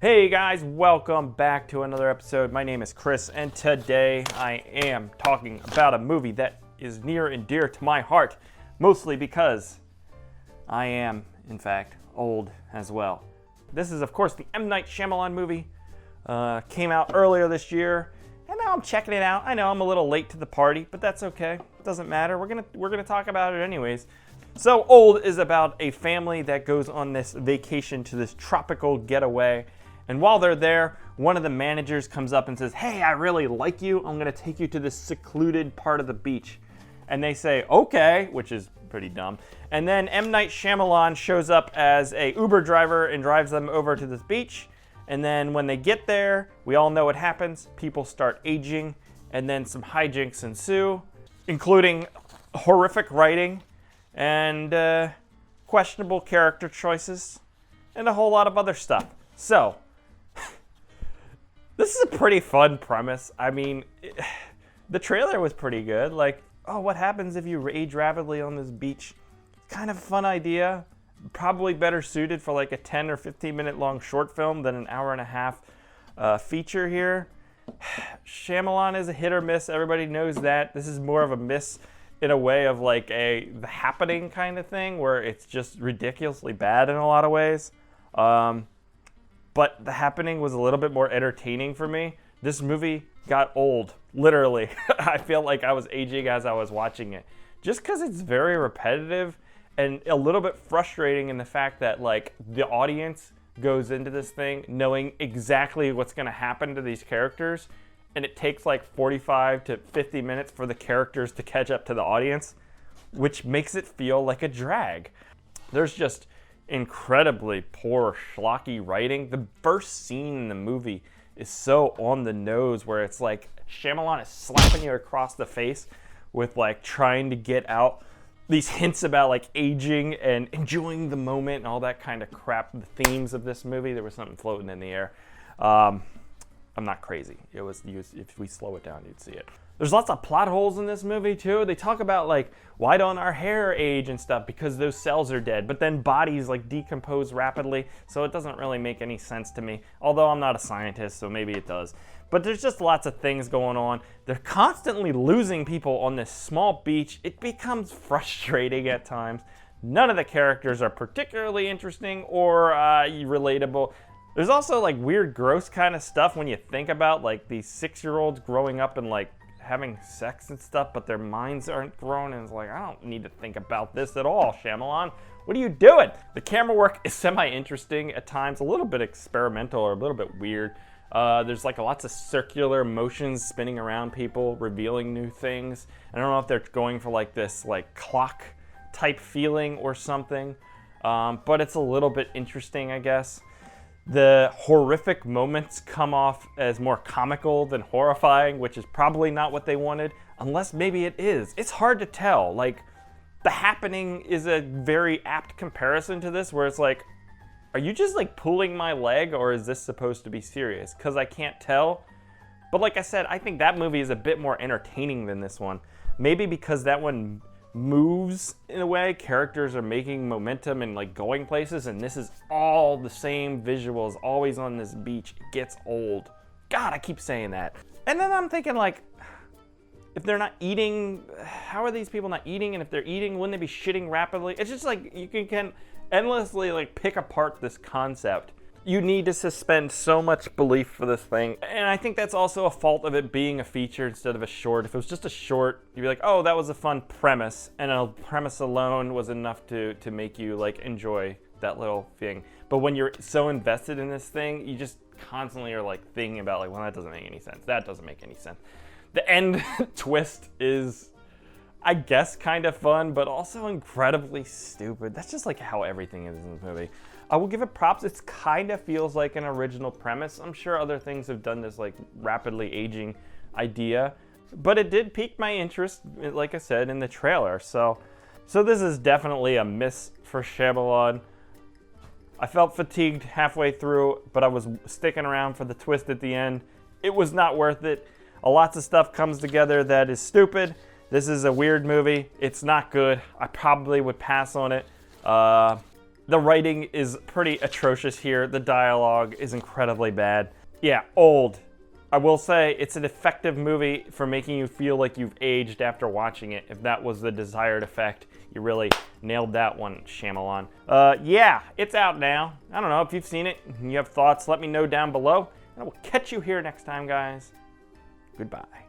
Hey guys, welcome back to another episode. My name is Chris, and today I am talking about a movie that is near and dear to my heart, mostly because I am, in fact, old as well. This is, of course, the M. Night Shyamalan movie. Came out earlier this year, and now I'm checking it out. I know I'm a little late to the party, but that's okay. It doesn't matter. We're gonna talk about it anyways. So, Old is about a family that goes on this vacation to this tropical getaway. And while they're there, one of the managers comes up and says, "Hey, I really like you. I'm gonna take you to this secluded part of the beach." And they say, "Okay," which is pretty dumb. And then M. Night Shyamalan shows up as a Uber driver and drives them over to this beach. And then when they get there, we all know what happens. People start aging, and then some hijinks ensue, including horrific writing and questionable character choices and a whole lot of other stuff. So, this is a pretty fun premise. I mean, the trailer was pretty good. Like, oh, what happens if you age rapidly on this beach? Kind of a fun idea. Probably better suited for like a 10 or 15 minute long short film than an hour and a half feature here. Shyamalan is a hit or miss. Everybody knows that. This is more of a miss in a way of like The Happening kind of thing, where it's just ridiculously bad in a lot of ways. But The Happening was a little bit more entertaining for me. This movie got old, literally. I feel like I was aging as I was watching it. Just because it's very repetitive and a little bit frustrating in the fact that like the audience goes into this thing knowing exactly what's going to happen to these characters, and it takes like 45 to 50 minutes for the characters to catch up to the audience, which makes it feel like a drag. There's just incredibly poor, schlocky writing. The first scene in the movie is so on the nose, where it's like Shyamalan is slapping you across the face with like trying to get out these hints about like aging and enjoying the moment and all that kind of crap. The themes of this movie, there was something floating in the air. I'm not crazy. It was, if we slow it down, you'd see it. There's lots of plot holes in this movie too. They talk about like, why don't our hair age and stuff? Because those cells are dead. But then bodies like decompose rapidly, so it doesn't really make any sense to me. Although I'm not a scientist, so maybe it does. But there's just lots of things going on. They're constantly losing people on this small beach. It becomes frustrating at times. None of the characters are particularly interesting or relatable. There's also like weird, gross kind of stuff when you think about like these 6-year-olds growing up and like having sex and stuff, but their minds aren't grown, and it's like, I don't need to think about this at all, Shyamalan. What are you doing? The camera work is semi-interesting at times, a little bit experimental or a little bit weird. There's like lots of circular motions spinning around people, revealing new things. I don't know if they're going for like this like clock type feeling or something, but it's a little bit interesting, I guess. The horrific moments come off as more comical than horrifying, which is probably not what they wanted, unless maybe it is. It's hard to tell. Like, The Happening is a very apt comparison to this, where it's like, are you just like pulling my leg, or is this supposed to be serious? Because I can't tell. But like I said, I think that movie is a bit more entertaining than this one. Maybe because that one moves in a way, characters are making momentum and like going places, and this is all the same visuals, always on this beach. It gets old. God, I keep saying that. And then I'm thinking like, if they're not eating, how are these people not eating? And if they're eating, wouldn't they be shitting rapidly? It's just like you can endlessly like pick apart this concept. You need to suspend so much belief for this thing. And I think that's also a fault of it being a feature instead of a short. If it was just a short, you'd be like, oh, that was a fun premise. And a premise alone was enough to make you like enjoy that little thing. But when you're so invested in this thing, you just constantly are like thinking about like, well, that doesn't make any sense. That doesn't make any sense. The end twist is, I guess, kind of fun, but also incredibly stupid. That's just like how everything is in this movie. I will give it props. It kind of feels like an original premise. I'm sure other things have done this like rapidly aging idea, but it did pique my interest, like I said, in the trailer. So this is definitely a miss for Shyamalan. I felt fatigued halfway through, but I was sticking around for the twist at the end. It was not worth it. Lots of stuff comes together that is stupid. This is a weird movie. It's not good. I probably would pass on it. The writing is pretty atrocious here. The dialogue is incredibly bad. Yeah, old. I will say it's an effective movie for making you feel like you've aged after watching it. If that was the desired effect, you really nailed that one, Shyamalan. Yeah, it's out now. I don't know if you've seen it and you have thoughts, let me know down below. And I will catch you here next time, guys. Goodbye.